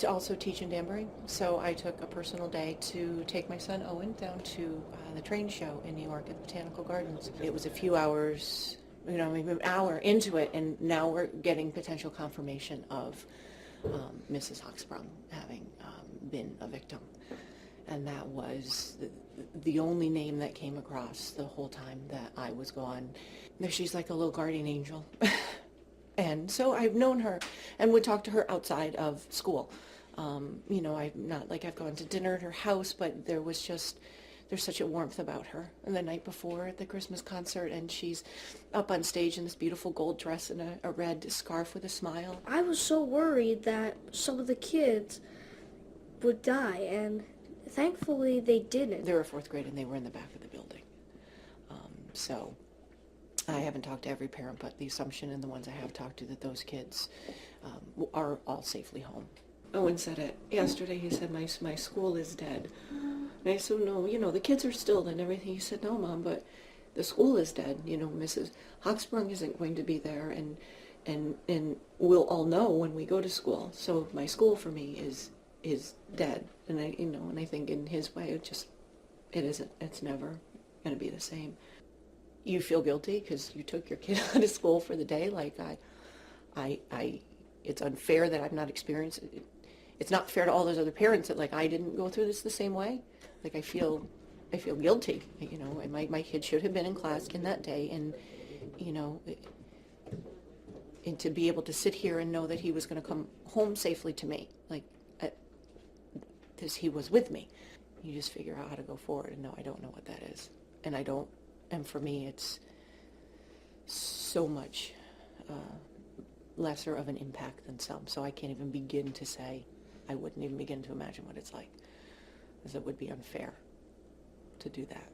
also teach in Danbury, so I took a personal day to take my son Owen down to the train show in New York at the Botanical Gardens. It was a few hours, maybe an hour into it, and now we're getting potential confirmation of Mrs. Hochsprung having been a victim. And that was the only name that came across the whole time that I was gone. She's like a little guardian angel. And so I've known her and would talk to her outside of school. I'm not like I've gone to dinner at her house, but there's such a warmth about her. And the night before at the Christmas concert, and she's up on stage in this beautiful gold dress and a red scarf with a smile. I was so worried that some of the kids would die, and thankfully they didn't. They were fourth grade and they were in the back of the building. So I haven't talked to every parent, but the assumption and the ones I have talked to that those kids are all safely home. Owen said it yesterday. He said, my school is dead. And I said, no, the kids are still and everything. He said, no, Mom, but the school is dead. Mrs. Hochsprung isn't going to be there, and we'll all know when we go to school. So my school for me is dead. And I think in his way, it isn't. It's never going to be the same. You feel guilty because you took your kid out of school for the day. Like it's unfair that I've not experienced it. It's not fair to all those other parents that I didn't go through this the same way. I feel guilty. And my kid should have been in class in that day, and and to be able to sit here and know that he was going to come home safely to me, because he was with me. You just figure out how to go forward, and no, I don't know what that is, and I don't. And for me, it's so much lesser of an impact than some. So I can't even begin to say, I wouldn't even begin to imagine what it's like, because it would be unfair to do that.